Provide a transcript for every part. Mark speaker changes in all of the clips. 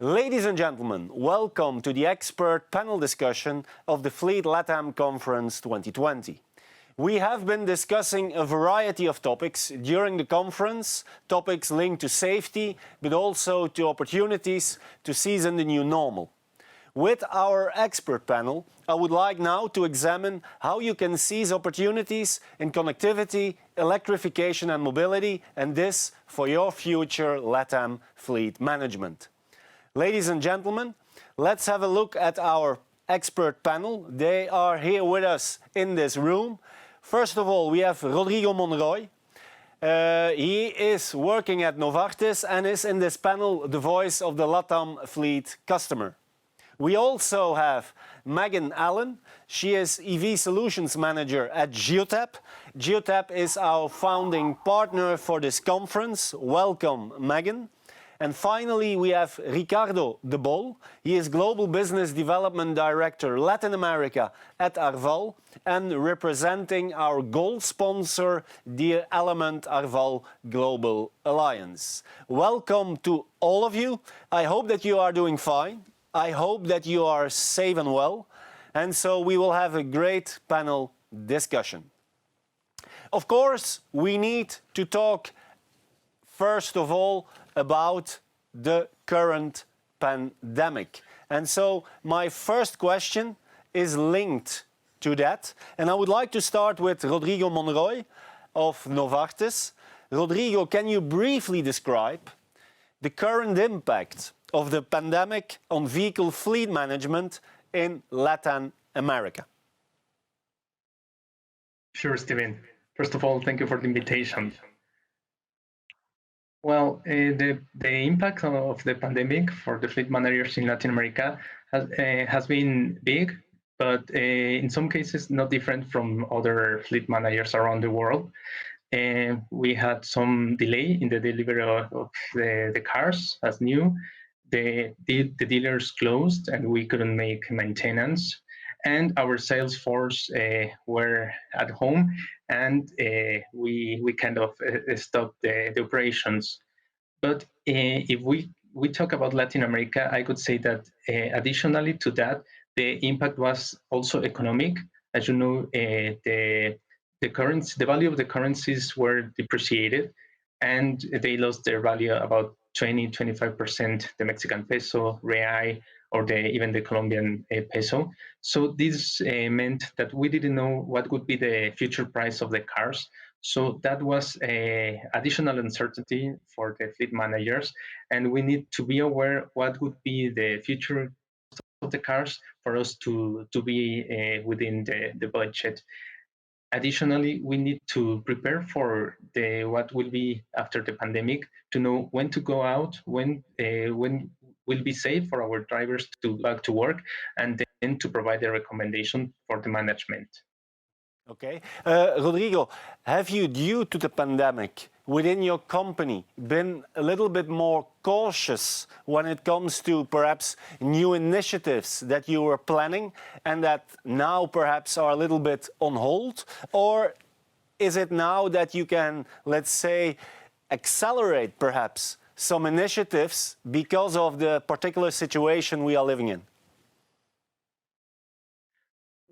Speaker 1: Ladies and gentlemen, welcome to the expert panel discussion of the Fleet Latam Conference 2020. We have been discussing a variety of topics during the conference, topics linked to safety, but also to opportunities to seize in the new normal. With our expert panel, I would like now to examine how you can seize opportunities in connectivity, electrification and mobility, and this for your future LATAM fleet management. Ladies and gentlemen, let's have a look at our expert panel. They are here with us in this room. First of all, we have Rodrigo Monroy. He is working at Novartis and is in this panel the voice of the LATAM fleet customer. We also have Megan Allen. She is EV Solutions Manager at Geotab. Geotab is our founding partner for this conference. Welcome, Megan. And finally, we have Ricardo de Bolle. He is Global Business Development Director, Latin America at Arval, and representing our gold sponsor, the Element Arval Global Alliance. Welcome to all of you. I hope that you are doing fine. I hope that you are safe and well, and so we will have a great panel discussion. Of course, we need to talk first of all about the current pandemic. And so my first question is linked to that, and I would like to start with Rodrigo Monroy of Novartis. Rodrigo, can you briefly describe the current impact of the pandemic on vehicle fleet management in Latin America?
Speaker 2: Sure, Steven. First of all, thank you for the invitation. Well, the impact of the pandemic for the fleet managers in Latin America has been big, but in some cases not different from other fleet managers around the world. We had some delay in the delivery of the cars as new. The dealers closed and we couldn't make maintenance, and our sales force were at home, and we kind of stopped the operations. But if we talk about Latin America, I could say that additionally to that, the impact was also economic. As you know, the value of the currencies were depreciated, and they lost their value about 20-25%, the Mexican peso, real, or even the Colombian peso. So this meant that we didn't know what would be the future price of the cars. So that was additional uncertainty for the fleet managers, and we need to be aware what would be the future of the cars for us to be within the budget. Additionally, we need to prepare for what will be after the pandemic, to know when to go out, when will be safe for our drivers to back to work, and then to provide a recommendation for the management.
Speaker 1: Okay. Rodrigo, have you, due to the pandemic, within your company, been a little bit more cautious when it comes to perhaps new initiatives that you were planning and that now perhaps are a little bit on hold? Or is it now that you can, let's say, accelerate perhaps some initiatives because of the particular situation we are living in?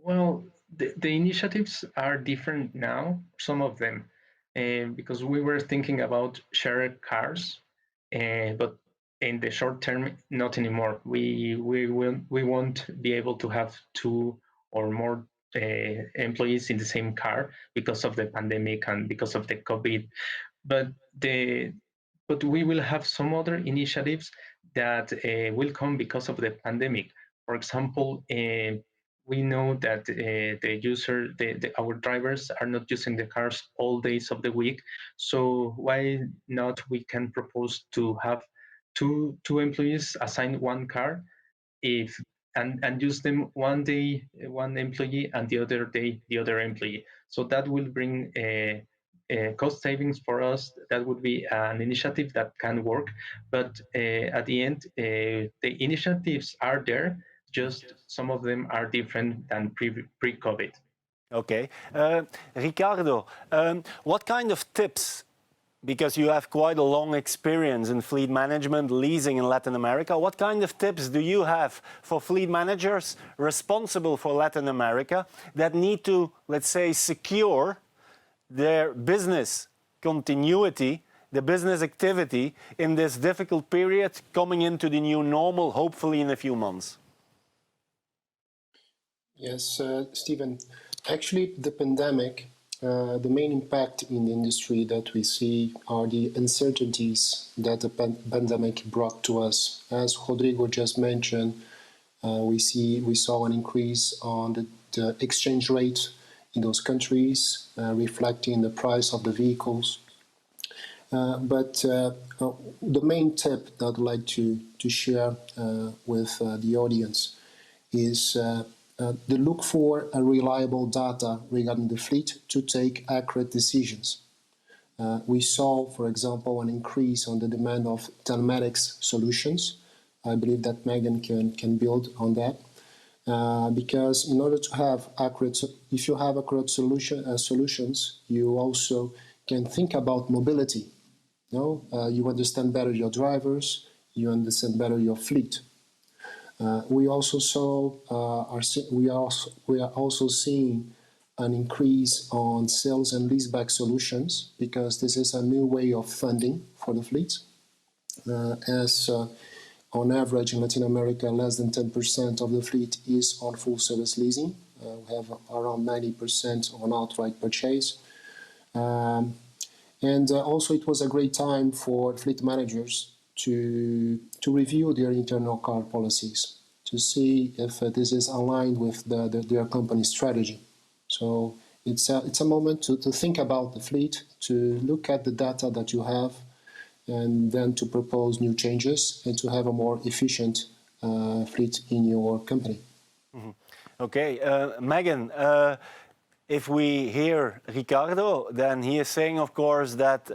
Speaker 2: Well, the initiatives are different now, some of them, because we were thinking about shared cars, but in the short term, not anymore. We won't be able to have two or more employees in the same car because of the pandemic and because of the COVID. But we will have some other initiatives that will come because of the pandemic. For example, we know that our drivers are not using the cars all days of the week. So why not we can propose to have two employees assign one car, and use them one day one employee and the other day the other employee. So that will bring cost savings for us. That would be an initiative that can work. But at the end, the initiatives are there. Just some of them are different than pre-COVID.
Speaker 1: Okay. Ricardo, what kind of tips because you have quite a long experience in fleet management, leasing in Latin America. What kind of tips do you have for fleet managers responsible for Latin America that need to, let's say, secure their business continuity, the business activity in this difficult period coming into the new normal, hopefully in a few months?
Speaker 3: Yes, Stephen. Actually, the pandemic, the main impact in the industry that we see are the uncertainties that the pandemic brought to us. As Rodrigo just mentioned, we saw an increase on the exchange rate in those countries, reflecting the price of the vehicles. But the main tip that I'd like to share with the audience is the look for a reliable data regarding the fleet to take accurate decisions. We saw, for example, an increase on the demand of telematics solutions. I believe that Megan can build on that. Because in order to have accurate, if you have accurate solutions, you also can think about mobility. You understand better your drivers, you understand better your fleet. We also we are also seeing an increase on sales and leaseback solutions, because this is a new way of funding for the fleet. On average in Latin America, less than 10% of the fleet is on full service leasing. We have around 90% on outright purchase. And also it was a great time for fleet managers to review their internal car policies, to see if this is aligned with their company strategy. So it's a moment to think about the fleet, to look at the data that you have, and then to propose new changes and to have a more efficient fleet in your company.
Speaker 1: Mm-hmm. Okay, Megan, if we hear Ricardo, then he is saying, of course, that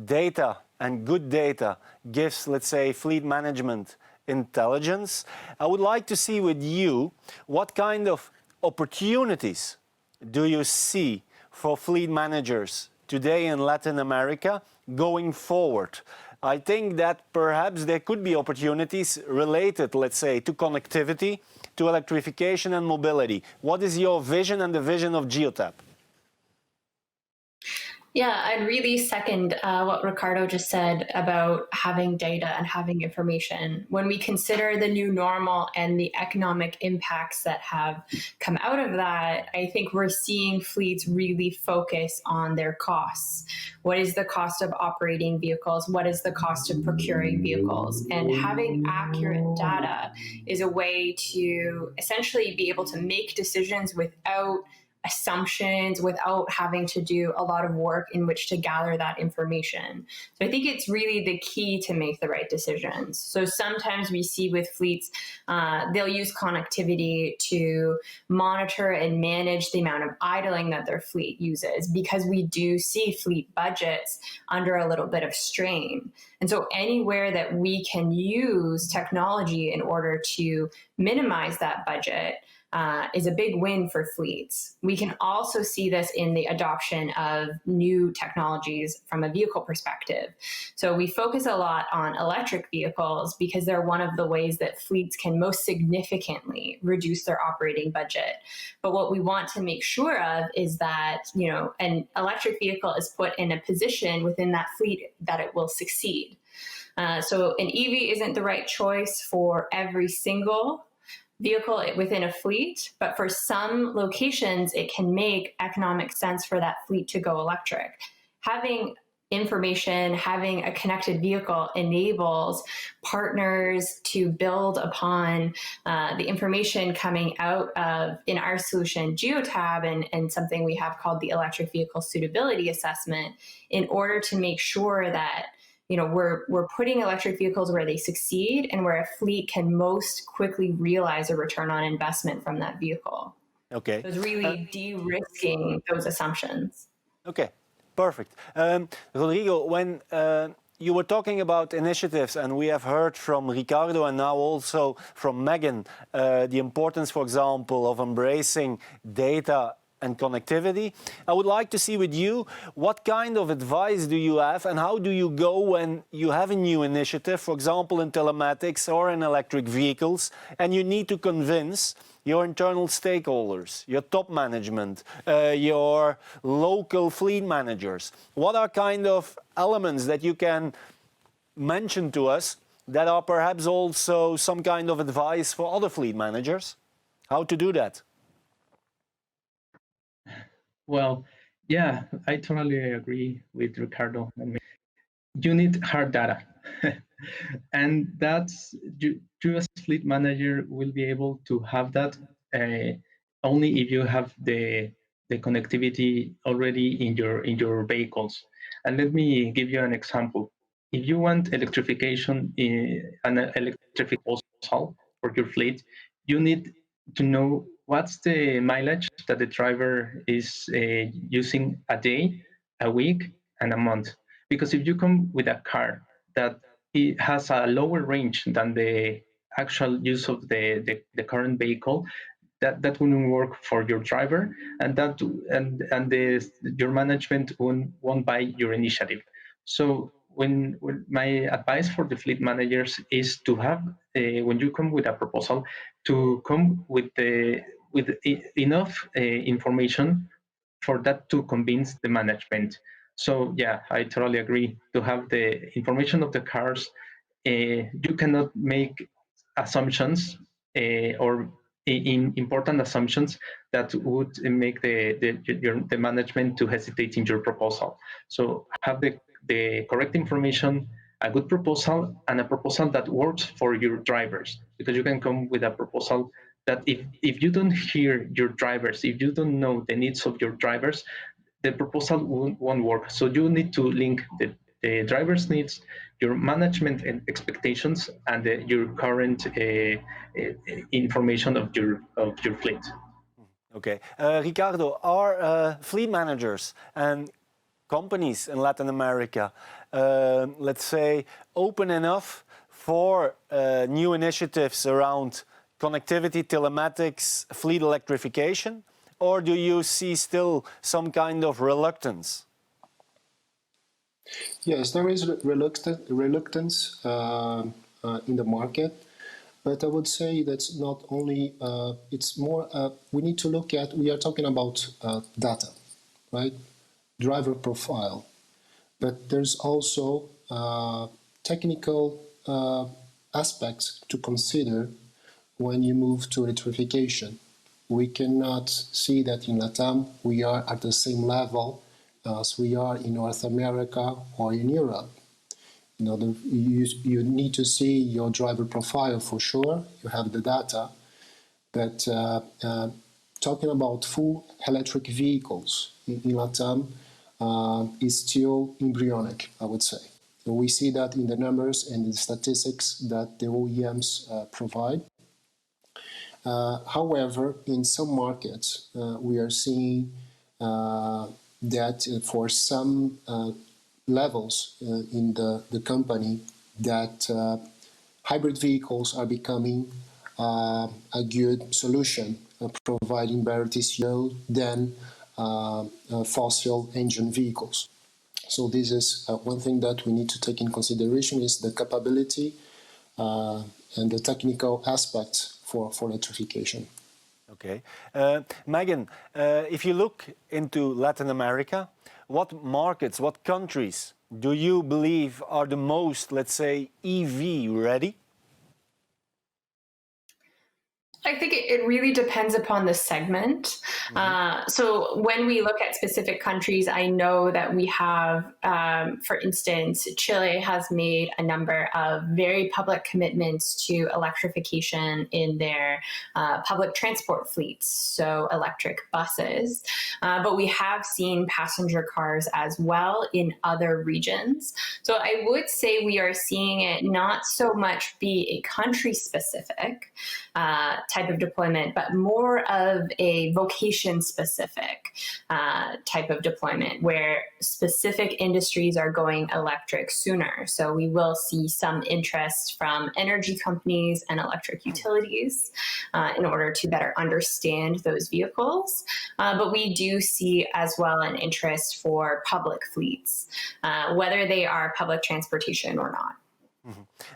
Speaker 1: data and good data gives, let's say, fleet management intelligence. I would like to see with you, what kind of opportunities do you see for fleet managers today in Latin America going forward? I think that perhaps there could be opportunities related, let's say, to connectivity, to electrification and mobility. What is your vision and the vision of Geotab?
Speaker 4: Yeah, I'd really second what Ricardo just said about having data and having information. When we consider the new normal and the economic impacts that have come out of that, I think we're seeing fleets really focus on their costs. What is the cost of operating vehicles? What is the cost of procuring vehicles? And having accurate data is a way to essentially be able to make decisions without assumptions, without having to do a lot of work in which to gather that information. So I think it's really the key to make the right decisions. So sometimes we see with fleets, they'll use connectivity to monitor and manage the amount of idling that their fleet uses, because we do see fleet budgets under a little bit of strain. And so anywhere that we can use technology in order to minimize that budget, is a big win for fleets. We can also see this in the adoption of new technologies from a vehicle perspective. So we focus a lot on electric vehicles because they're one of the ways that fleets can most significantly reduce their operating budget. But what we want to make sure of is that, an electric vehicle is put in a position within that fleet that it will succeed. So an EV isn't the right choice for every single vehicle within a fleet, but for some locations, it can make economic sense for that fleet to go electric. Having information, having a connected vehicle enables partners to build upon the information coming out of, in our solution, Geotab, and something we have called the Electric Vehicle Suitability Assessment, in order to make sure that we're putting electric vehicles where they succeed and where a fleet can most quickly realize a return on investment from that vehicle.
Speaker 1: Okay.
Speaker 4: So it's really de-risking those assumptions.
Speaker 1: Okay, perfect. Rodrigo, when you were talking about initiatives, and we have heard from Ricardo and now also from Megan, the importance, for example, of embracing data and connectivity. I would like to see with you, what kind of advice do you have and how do you go when you have a new initiative, for example, in telematics or in electric vehicles, and you need to convince your internal stakeholders, your top management, your local fleet managers? What are kind of elements that you can mention to us that are perhaps also some kind of advice for other fleet managers? How to do that?
Speaker 2: Well, yeah, I totally agree with Ricardo. I mean, you need hard data. And that's you as fleet manager will be able to have that only if you have the connectivity already in your vehicles. And let me give you an example. If you want electrification in an electric proposal for your fleet, you need to know what's the mileage that the driver is using a day, a week, and a month. Because if you come with a car that it has a lower range than the actual use of the current vehicle, that wouldn't work for your driver, and your management won't buy your initiative. So when my advice for the fleet managers is to have when you come with a proposal, to come with enough information for that to convince the management. So yeah, I totally agree. To have the information of the cars, you cannot make assumptions or in important assumptions that would make the management to hesitate in your proposal. So have the correct information, a good proposal, and a proposal that works for your drivers. Because you can come with a proposal that if you don't hear your drivers, if you don't know the needs of your drivers, the proposal won't work. So you need to link the driver's needs, your management and expectations, and your current information of your fleet.
Speaker 1: Okay. Ricardo, are fleet managers and companies in Latin America, let's say, open enough for new initiatives around connectivity, telematics, fleet electrification? Or do you see still some kind of reluctance?
Speaker 3: Yes, there is reluctance in the market, but I would say that's not only, it's more, we need to look at, we are talking about data, right? Driver profile, but there's also technical aspects to consider when you move to electrification. We cannot see that in Latam we are at the same level as we are in North America or in Europe. You need to see your driver profile for sure. You have the data, but talking about full electric vehicles in Latam is still embryonic, I would say. So we see that in the numbers and the statistics that the OEMs provide. However, in some markets, we are seeing that for some levels in the company, that hybrid vehicles are becoming a good solution, providing better TCO than fossil engine vehicles. So this is one thing that we need to take in consideration, is the capability and the technical aspects for electrification.
Speaker 1: Okay. Megan, if you look into Latin America, what markets, what countries do you believe are the most, let's say, EV ready?
Speaker 4: I think it really depends upon the segment. So when we look at specific countries, I know that we have, for instance, Chile has made a number of very public commitments to electrification in their public transport fleets, so electric buses. But we have seen passenger cars as well in other regions. So I would say we are seeing it not so much be a country specific type of deployment, but more of a vocation-specific type of deployment where specific industries are going electric sooner. So we will see some interest from energy companies and electric utilities in order to better understand those vehicles. But we do see as well an interest for public fleets, whether they are public transportation or not.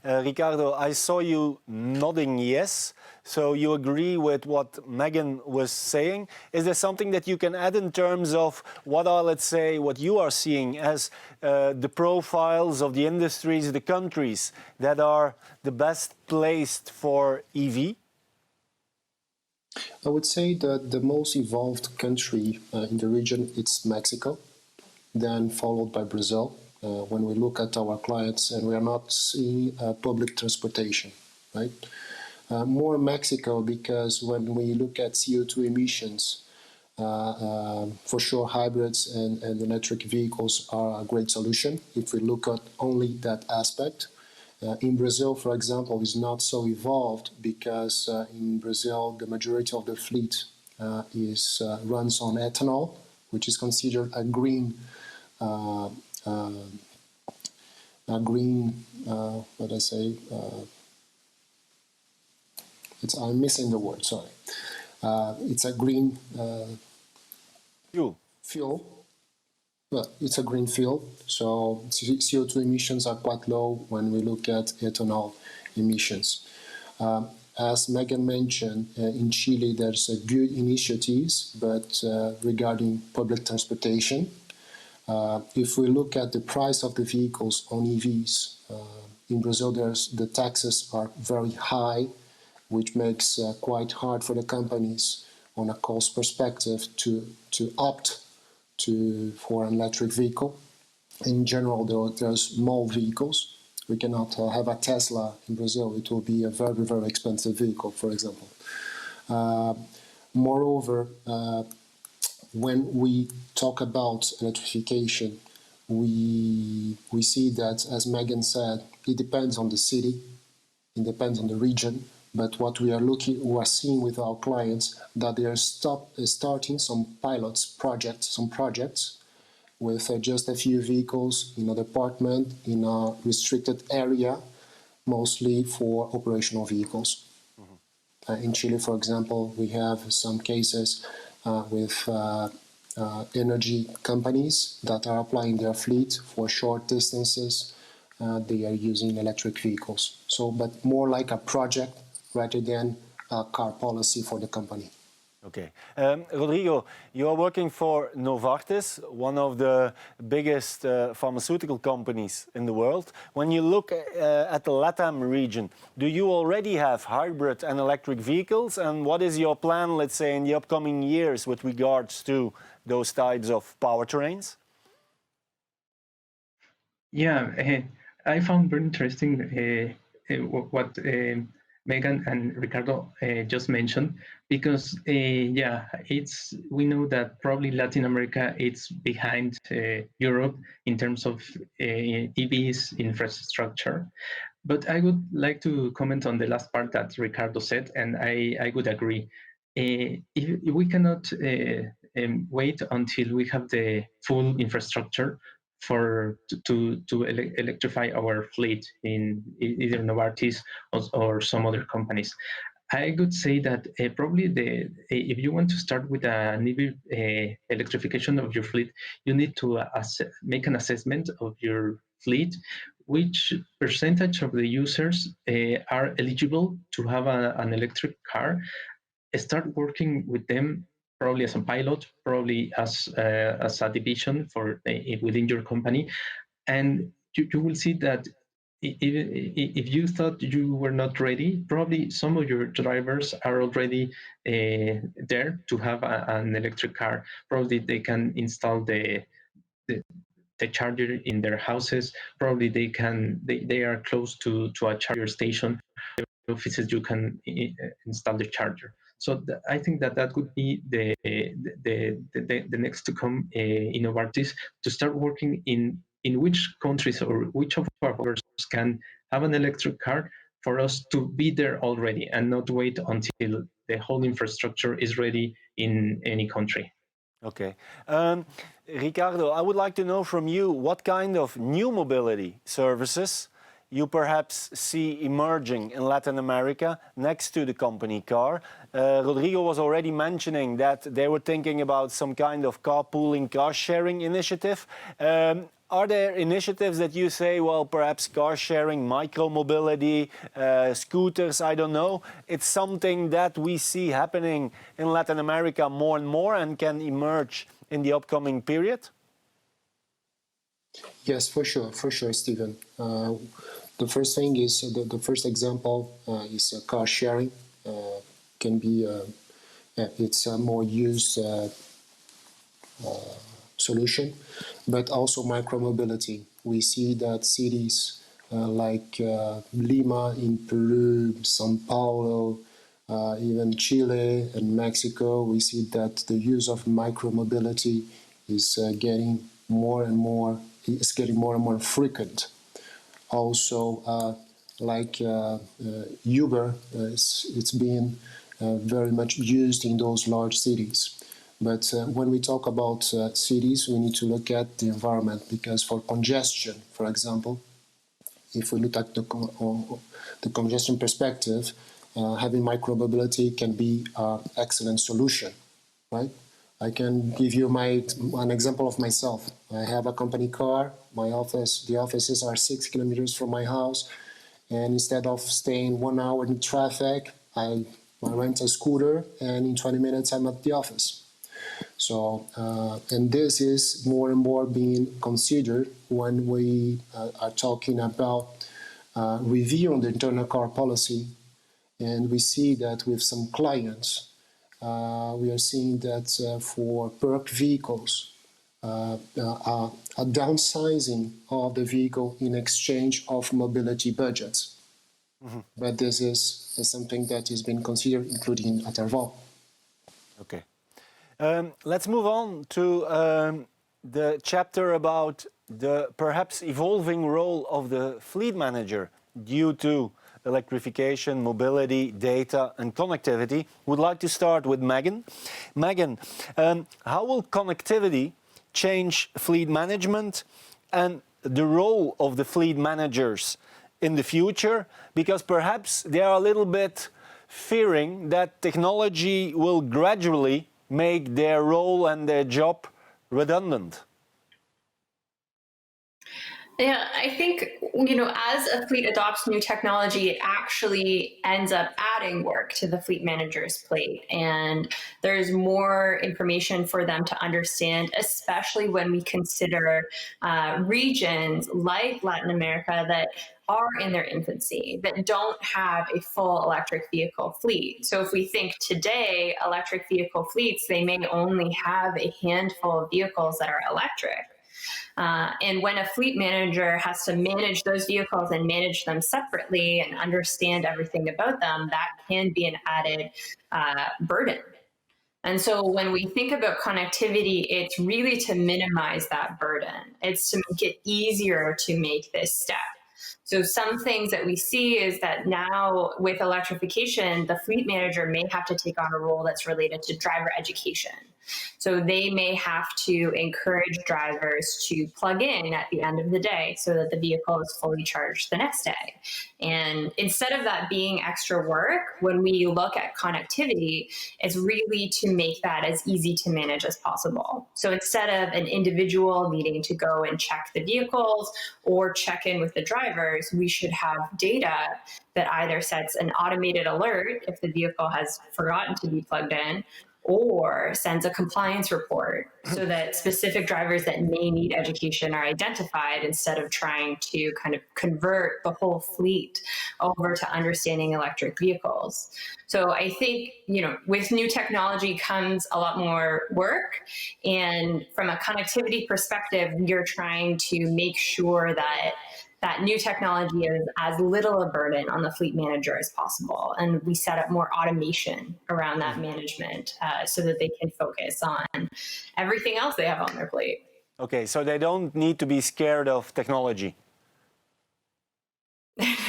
Speaker 1: Ricardo, I saw you nodding yes. So you agree with what Megan was saying. Is there something that you can add in terms of what are, let's say, what you are seeing as the profiles of the industries, the countries that are the best placed for EV?
Speaker 3: I would say that the most evolved country in the region is Mexico, then followed by Brazil. When we look at our clients, and we are not seeing public transportation, right? More Mexico, because when we look at CO2 emissions, for sure hybrids and electric vehicles are a great solution if we look at only that aspect. In Brazil, for example, is not so evolved because in Brazil the majority of the fleet runs on ethanol, which is considered a green what I say? I'm missing the word. Sorry. It's a green fuel. Well, it's a green fuel, so CO2 emissions are quite low when we look at ethanol emissions. As Megan mentioned, in Chile there's good initiatives, but regarding public transportation, if we look at the price of the vehicles on EVs, in Brazil the taxes are very high, which makes quite hard for the companies on a cost perspective to opt for an electric vehicle. In general, there are small vehicles. We cannot have a Tesla in Brazil. It will be a very, very expensive vehicle, for example. Moreover, when we talk about electrification, we see that, as Megan said, it depends on the city, it depends on the region. But what we are seeing with our clients, that they are starting some projects with just a few vehicles in a department in a restricted area, mostly for operational vehicles. Mm-hmm. In Chile, for example, we have some cases with energy companies that are applying their fleet for short distances. They are using electric vehicles. So, but more like a project rather than a car policy for the company.
Speaker 1: Okay. Rodrigo, you are working for Novartis, one of the biggest pharmaceutical companies in the world. When you look at the Latam region, do you already have hybrid and electric vehicles? And what is your plan, let's say, in the upcoming years with regards to those types of powertrains?
Speaker 2: Yeah, I found very interesting what Megan and Ricardo just mentioned, because we know that probably Latin America is behind Europe in terms of EVs infrastructure. But I would like to comment on the last part that Ricardo said, and I would agree. If we cannot wait until we have the full infrastructure to electrify our fleet in either Novartis or some other companies. I would say that probably if you want to start with an EV electrification of your fleet, you need to make an assessment of your fleet, which percentage of the users are eligible to have an electric car. Start working with them, probably as a pilot, probably as a division for within your company, and you will see that if you thought you were not ready, probably some of your drivers are already there to have an electric car. Probably they can install the charger in their houses. Probably they are close to a charger station. Offices you can install the charger. So I think that would be the next to come in Novartis, to start working in which countries or which of our customers can have an electric car for us to be there already and not wait until the whole infrastructure is ready in any country.
Speaker 1: Okay. Ricardo, I would like to know from you what kind of new mobility services you perhaps see emerging in Latin America next to the company car. Rodrigo was already mentioning that they were thinking about some kind of carpooling, car sharing initiative. Are there initiatives that you say, well, perhaps car sharing, micro-mobility, scooters, I don't know. It's something that we see happening in Latin America more and more and can emerge in the upcoming period?
Speaker 3: Yes, for sure, Stephen. The first thing is, the first example is car sharing. Can be, it's a more used solution, but also micromobility. We see that cities like Lima in Peru, Sao Paulo, even Chile and Mexico, we see that the use of micromobility is getting more and more frequent. Also, like Uber, it's been very much used in those large cities. But when we talk about cities, we need to look at the environment, because for congestion, for example, if we look at the congestion perspective, having micromobility can be an excellent solution, right? I can give you an example of myself. I have a company car. The offices are 6 kilometers from my house, and instead of staying 1 hour in traffic, I rent a scooter, and in 20 minutes I'm at the office. So, and this is more and more being considered when we are talking about reviewing the internal car policy, and we see that with some clients, we are seeing that for parked vehicles, a downsizing of the vehicle in exchange of mobility budgets. Mm-hmm. But this is something that is being considered, including at Arval.
Speaker 1: Okay. Let's move on to the chapter about the perhaps evolving role of the fleet manager due to electrification, mobility, data, and connectivity. Would like to start with Megan. Megan, how will connectivity change fleet management and the role of the fleet managers in the future? Because perhaps they are a little bit fearing that technology will gradually make their role and their job redundant.
Speaker 4: Yeah, I think, as a fleet adopts new technology, it actually ends up adding work to the fleet manager's plate. And there's more information for them to understand, especially when we consider regions like Latin America that are in their infancy, that don't have a full electric vehicle fleet. So if we think today, electric vehicle fleets, they may only have a handful of vehicles that are electric. And when a fleet manager has to manage those vehicles and manage them separately and understand everything about them, that can be an added burden. And so when we think about connectivity, it's really to minimize that burden. It's to make it easier to make this step. So some things that we see is that now with electrification, the fleet manager may have to take on a role that's related to driver education. So they may have to encourage drivers to plug in at the end of the day so that the vehicle is fully charged the next day. And instead of that being extra work, when we look at connectivity, it's really to make that as easy to manage as possible. So instead of an individual needing to go and check the vehicles or check in with the drivers, we should have data that either sets an automated alert if the vehicle has forgotten to be plugged in, or sends a compliance report so that specific drivers that may need education are identified instead of trying to kind of convert the whole fleet over to understanding electric vehicles. So I think, with new technology comes a lot more work. And from a connectivity perspective, you're trying to make sure that new technology is as little a burden on the fleet manager as possible. And we set up more automation around that management so that they can focus on everything else they have on their plate.
Speaker 1: Okay, so they don't need to be scared of technology.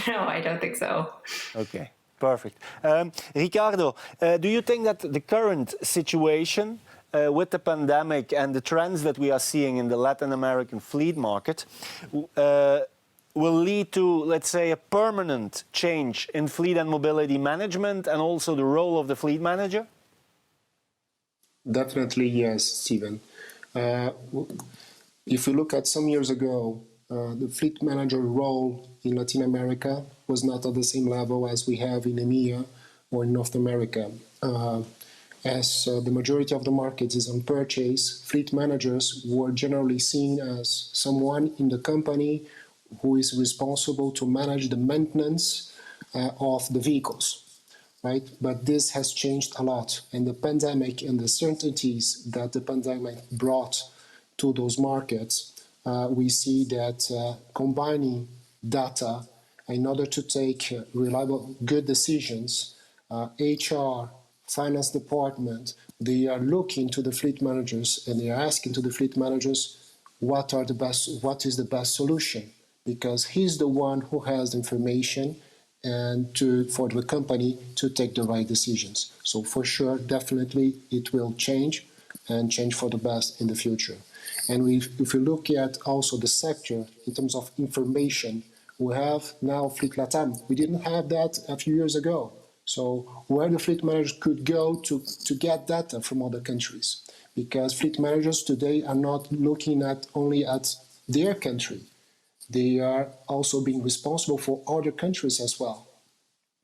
Speaker 4: No, I don't think so.
Speaker 1: Okay, perfect. Ricardo, do you think that the current situation with the pandemic and the trends that we are seeing in the Latin American fleet market will lead to, let's say, a permanent change in fleet and mobility management and also the role of the fleet manager?
Speaker 3: Definitely yes, Stephen. If you look at some years ago, the fleet manager role in Latin America was not at the same level as we have in EMEA or in North America. As the majority of the market is on purchase, fleet managers were generally seen as someone in the company who is responsible to manage the maintenance of the vehicles. Right? But this has changed a lot, and the pandemic and the uncertainties that the pandemic brought to those markets, we see that combining data in order to take reliable, good decisions, HR, finance department, they are looking to the fleet managers and they are asking to the fleet managers what is the best solution, because he's the one who has the information and for the company to take the right decisions. So for sure, definitely it will change and change for the best in the future. And if you look at also the sector in terms of information, we have now Fleet Latam. We didn't have that a few years ago. So where the fleet managers could go to get data from other countries, because fleet managers today are not looking only at their country. They are also being responsible for other countries as well.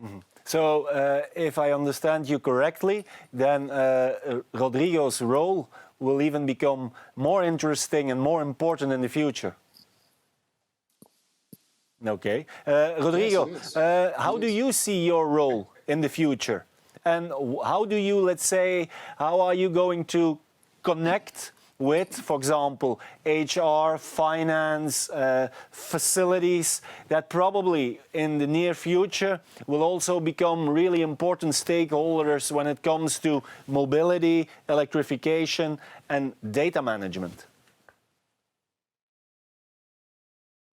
Speaker 1: Mm-hmm. So, if I understand you correctly, then Rodrigo's role will even become more interesting and more important in the future. Okay. Rodrigo,
Speaker 3: yes,
Speaker 1: how do you see your role in the future? And how do you, let's say, how are you going to connect with, for example, HR, finance, facilities that probably in the near future will also become really important stakeholders when it comes to mobility, electrification, and data management?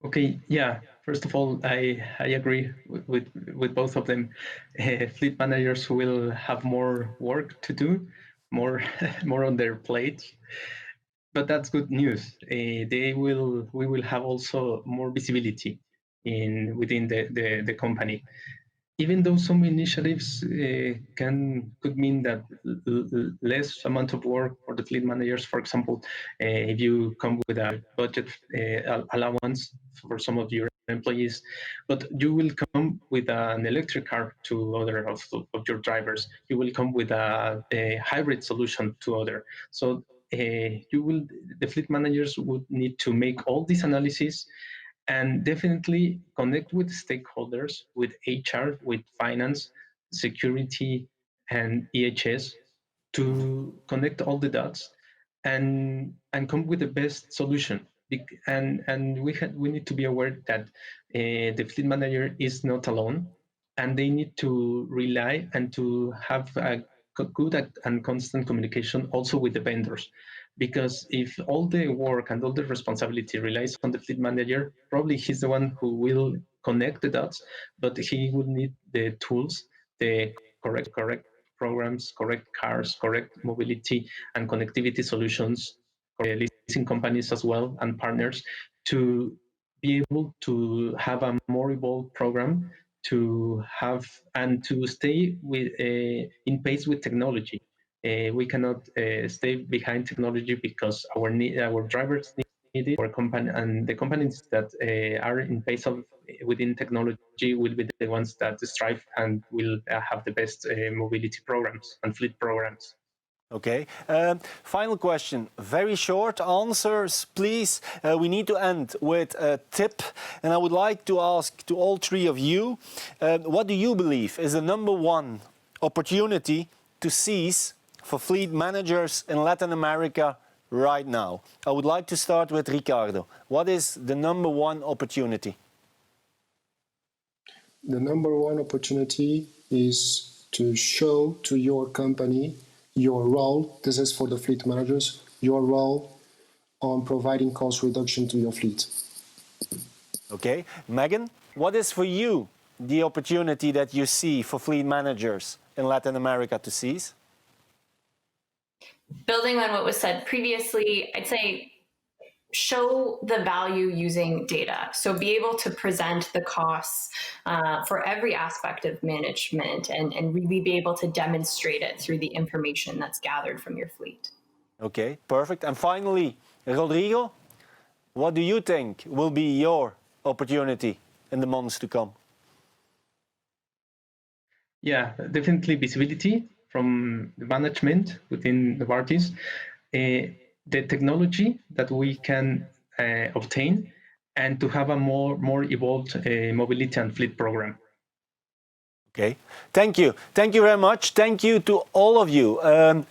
Speaker 2: Okay, yeah. First of all, I agree with both of them. Fleet managers will have more work to do, more on their plate. But that's good news. We will have also more visibility within the company. Even though some initiatives could mean that less amount of work for the fleet managers, for example, if you come with a budget allowance for some of your employees, but you will come with an electric car to other of your drivers. You will come with a hybrid solution to other. So the fleet managers would need to make all these analyses and definitely connect with stakeholders, with HR, with finance, security, and EHS to connect all the dots and come with the best solution. And we need to be aware that the fleet manager is not alone, and they need to rely and to have a good and constant communication also with the vendors. Because if all the work and all the responsibility relies on the fleet manager, probably he's the one who will connect the dots, but he will need the tools, the correct programs, correct cars, correct mobility and connectivity solutions, leasing companies as well and partners to be able to have a more evolved program to have and to stay with in pace with technology. We cannot stay behind technology because our drivers need it. Our company and the companies that are in pace within technology will be the ones that strive and will have the best mobility programs and fleet programs.
Speaker 1: Okay. Final question. Very short answers, please. We need to end with a tip. And I would like to ask to all three of you, what do you believe is the #1 opportunity to seize for fleet managers in Latin America right now? I would like to start with Ricardo. What is the #1 opportunity?
Speaker 3: The #1 opportunity is to show to your company your role. This is for the fleet managers, your role on providing cost reduction to your fleet.
Speaker 1: Okay. Megan, what is for you the opportunity that you see for fleet managers in Latin America to seize?
Speaker 4: Building on what was said previously, I'd say show the value using data. So be able to present the costs for every aspect of management and really be able to demonstrate it through the information that's gathered from your fleet.
Speaker 1: Okay, perfect. And finally, Rodrigo, what do you think will be your opportunity in the months to come?
Speaker 2: Yeah, definitely visibility from the management within Novartis, the technology that we can obtain, and to have a more evolved mobility and fleet program.
Speaker 1: Okay, thank you. Thank you very much. Thank you to all of you.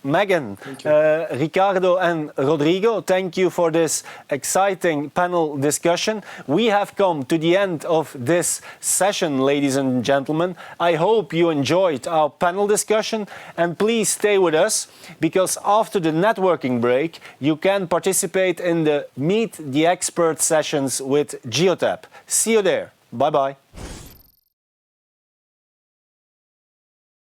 Speaker 1: Megan, Ricardo and Rodrigo, thank you for this exciting panel discussion. We have come to the end of this session, ladies and gentlemen. I hope you enjoyed our panel discussion, and please stay with us, because after the networking break, you can participate in the Meet the Expert sessions with Geotab. See you there. Bye-bye.